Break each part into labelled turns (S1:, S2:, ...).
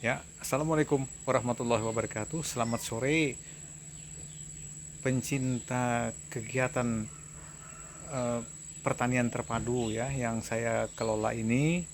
S1: Ya, assalamualaikum warahmatullahi wabarakatuh. Selamat sore, pencinta kegiatan eh, pertanian terpadu ya, yang saya kelola ini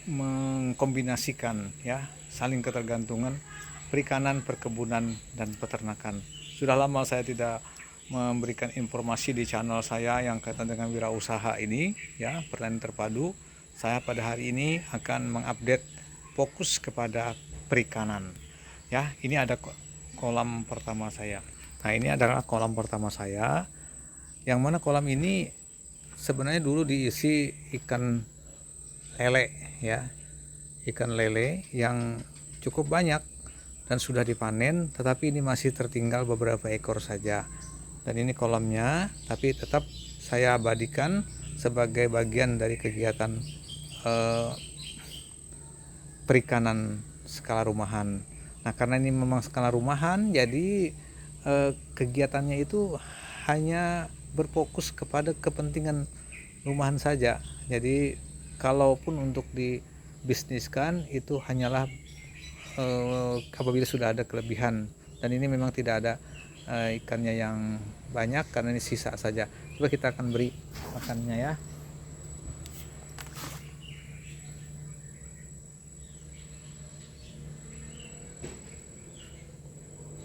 S1: mengkombinasikan ya, saling ketergantungan perikanan, perkebunan, dan peternakan. Sudah lama saya tidak memberikan informasi di channel saya yang kaitan dengan wirausaha ini ya, pertanian terpadu. Saya pada hari ini akan mengupdate fokus kepada perikanan. Ya, ini ada kolam pertama saya. Nah, ini adalah kolam pertama saya, yang mana kolam ini sebenarnya dulu diisi ikan lele ya, ikan lele yang cukup banyak dan sudah dipanen, tetapi ini masih tertinggal beberapa ekor saja. Dan ini kolamnya, tapi tetap saya abadikan sebagai bagian dari kegiatan eh, perikanan skala rumahan. Nah, karena ini memang skala rumahan, jadi kegiatannya itu hanya berfokus kepada kepentingan rumahan saja. Jadi kalaupun untuk dibisniskan itu hanyalah apabila sudah ada kelebihan, dan ini memang tidak ada ikannya yang banyak karena ini sisa saja. Coba kita akan beri makannya ya.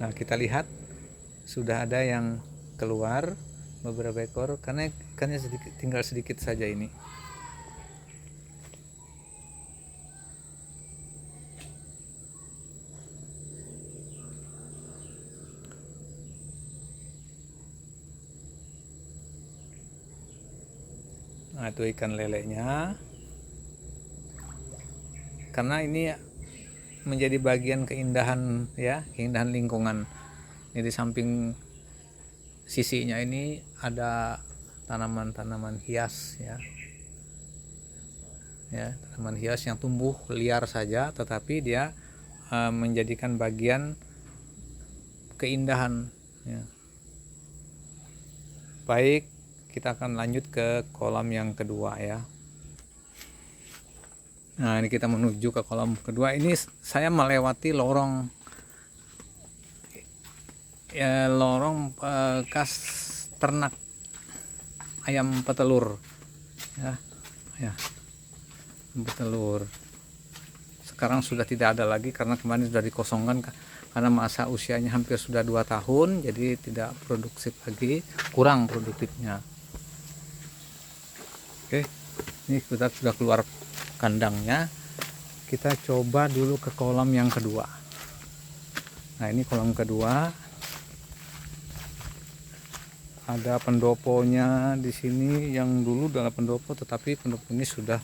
S1: Nah, kita lihat sudah ada yang keluar beberapa ekor karena ikannya tinggal sedikit saja ini. Nah, itu ikan lelenya. Karena ini menjadi bagian keindahan ya, keindahan lingkungan. Ini di samping sisinya ini ada tanaman-tanaman hias ya. Ya, tanaman hias yang tumbuh liar saja, tetapi dia menjadikan bagian keindahan ya. Baik, kita akan lanjut ke kolam yang kedua ya. Nah, ini kita menuju ke kolam kedua. Ini saya melewati lorong ya, lorong bekas ternak ayam petelur ya, ya, petelur. Sekarang sudah tidak ada lagi karena kemarin sudah dikosongkan karena masa usianya hampir sudah 2 tahun, jadi tidak produktif lagi, kurang produktifnya. Oke, ini kita sudah keluar kandangnya. Kita coba dulu ke kolam yang kedua. Nah, ini kolam kedua. Ada pendoponya di sini, yang dulu adalah pendopo, tetapi pendopo ini sudah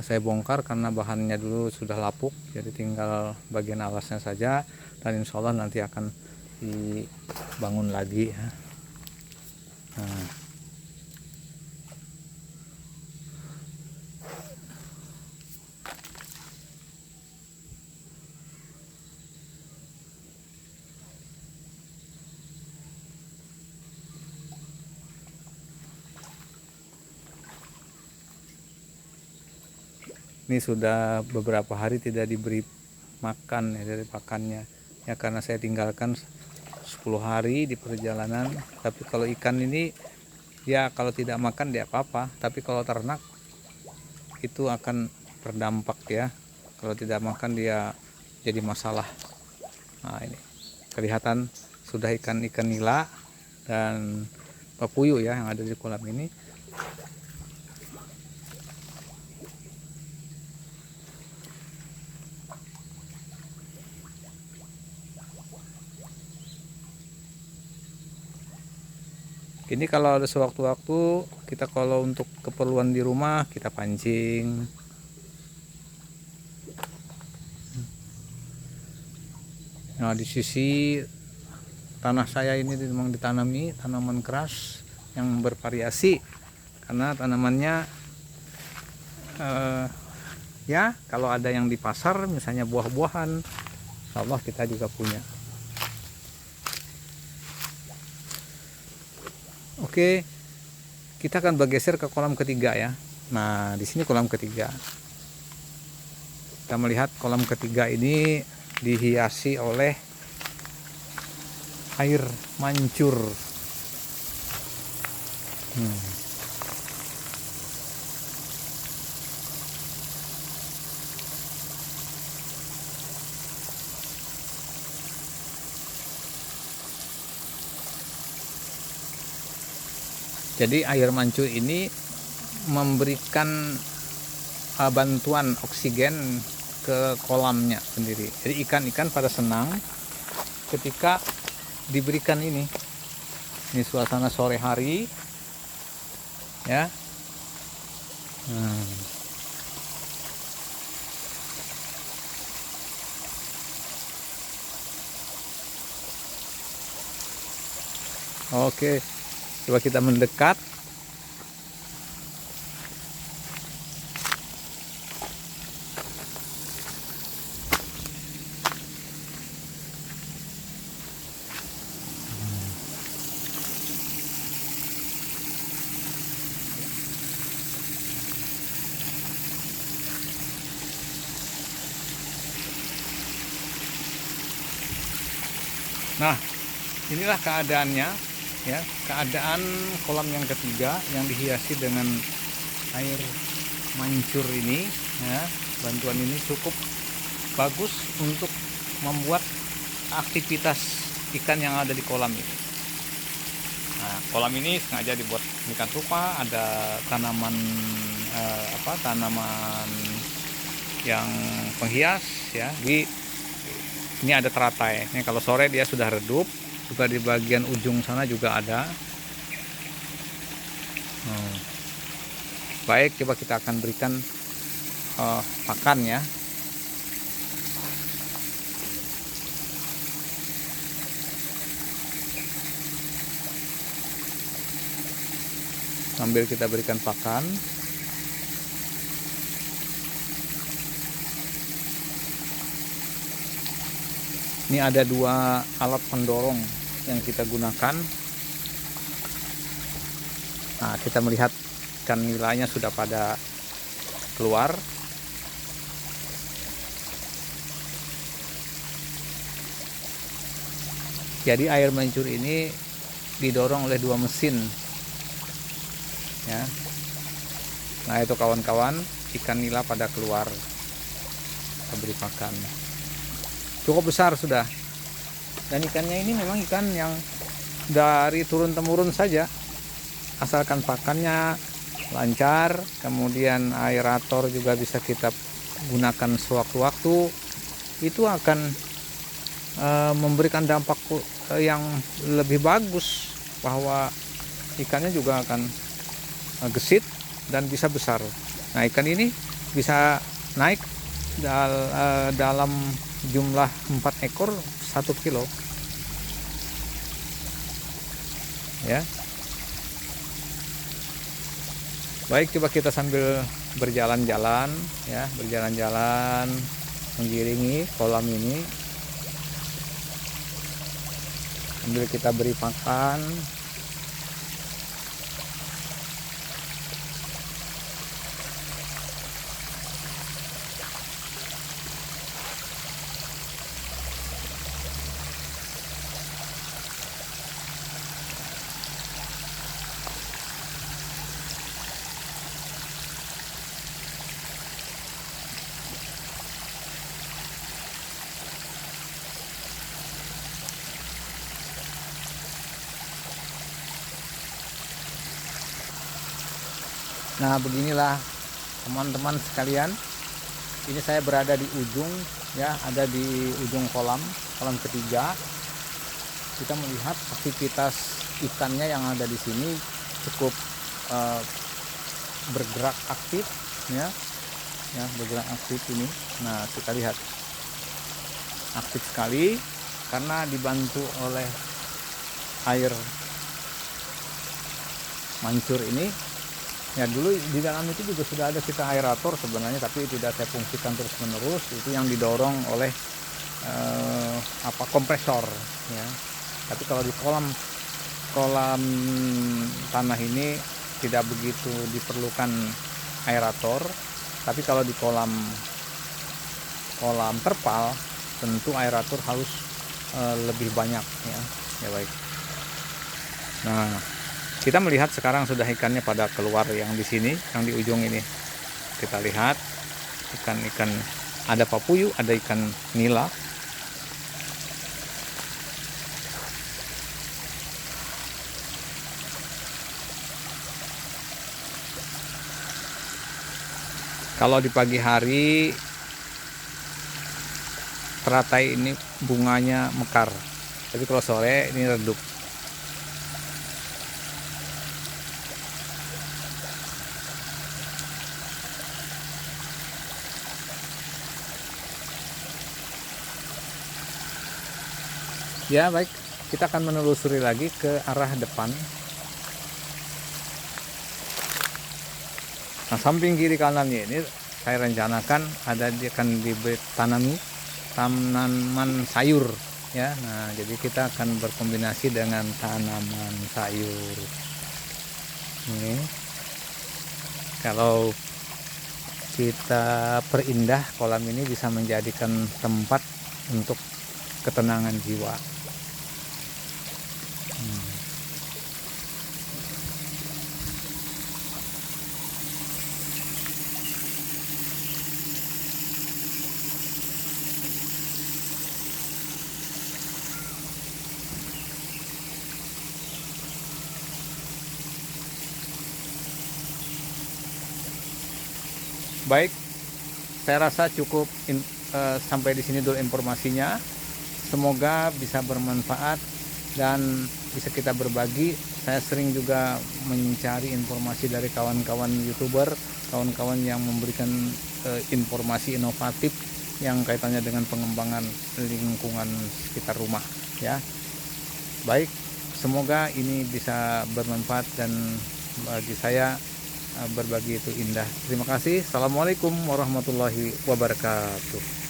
S1: saya bongkar karena bahannya dulu sudah lapuk, jadi tinggal bagian alasnya saja, dan insya Allah nanti akan dibangun lagi ya. Nah, ini sudah beberapa hari tidak diberi makan ya, dari pakannya ya, karena saya tinggalkan 10 hari di perjalanan. Tapi kalau ikan ini ya, kalau tidak makan dia apa-apa, tapi kalau ternak itu akan berdampak ya, kalau tidak makan dia jadi masalah. Nah, ini kelihatan sudah ikan-ikan nila dan papuyu ya yang ada di kolam ini. Ini kalau ada sewaktu-waktu kita, kalau untuk keperluan di rumah kita pancing. Nah, di sisi tanah saya ini memang ditanami tanaman keras yang bervariasi, karena tanamannya ya, kalau ada yang di pasar misalnya buah-buahan, insya Allah kita juga punya. Oke, kita akan bergeser ke kolam ketiga ya. Nah, di sini kolam ketiga. kita melihat kolam ketiga ini dihiasi oleh air mancur. Jadi air mancur ini memberikan bantuan oksigen ke kolamnya sendiri. Jadi ikan-ikan pada senang ketika diberikan ini. Ini suasana sore hari, ya. Oke, coba kita mendekat. Nah, inilah keadaannya, ya, keadaan kolam yang ketiga yang dihiasi dengan air mancur ini, ya. Bantuan ini cukup bagus untuk membuat aktivitas ikan yang ada di kolam ini. Nah, kolam ini sengaja dibuat ikan rupa, ada tanaman tanaman yang penghias, ya. Ini ada teratai. Ini kalau sore dia sudah redup. Juga di bagian ujung sana juga ada. Baik, coba kita akan berikan pakan, ya. Sambil kita berikan pakan. Ini ada 2 alat pendorong yang kita gunakan. Nah, kita melihat ikan nilainya sudah pada keluar. Jadi air mancur ini didorong oleh 2 mesin, ya. Nah, itu kawan-kawan, ikan nila pada keluar. Kita beri pakan. Cukup besar sudah. Dan ikannya ini memang ikan yang dari turun temurun saja. Asalkan pakannya lancar, kemudian aerator juga bisa kita gunakan sewaktu-waktu, itu akan memberikan dampak yang lebih bagus, bahwa ikannya juga akan gesit dan bisa besar. Nah, ikan ini bisa naik dalam jumlah 4 ekor 1 kilo, ya. Baik, coba kita sambil berjalan-jalan, ya, berjalan-jalan mengiringi kolam ini sambil kita beri pakan. Nah, beginilah teman-teman sekalian. Ini saya berada di ujung, ya, ada di ujung kolam ketiga. Kita melihat aktivitas ikannya yang ada di sini cukup bergerak aktif, ya, bergerak aktif ini. Nah, kita lihat aktif sekali karena dibantu oleh air mancur ini. Ya, dulu di dalam itu juga sudah ada kita aerator sebenarnya, tapi tidak saya fungsikan terus menerus. Itu yang didorong oleh kompresor, ya. Tapi kalau di kolam tanah ini tidak begitu diperlukan aerator. Tapi kalau di kolam kolam terpal, tentu aerator harus lebih banyak ya. Ya baik. Nah, kita melihat sekarang sudah ikannya pada keluar yang di sini, yang di ujung ini. Kita lihat ikan-ikan, ada papuyu, ada ikan nila. Kalau di pagi hari teratai ini bunganya mekar, tapi kalau sore ini redup. Ya baik, kita akan menelusuri lagi ke arah depan. Nah, samping kiri kanannya ini saya rencanakan akan ditanami tanaman sayur ya. Nah, jadi kita akan berkombinasi dengan tanaman sayur. Ini kalau kita perindah kolam ini bisa menjadikan tempat untuk ketenangan jiwa. Baik, saya rasa cukup sampai di sini dulu informasinya. Semoga bisa bermanfaat dan bisa kita berbagi. Saya sering juga mencari informasi dari kawan-kawan YouTuber, kawan-kawan yang memberikan informasi inovatif yang kaitannya dengan pengembangan lingkungan sekitar rumah ya. Baik, semoga ini bisa bermanfaat dan bagi saya berbagi itu indah. Terima kasih. Assalamualaikum warahmatullahi wabarakatuh.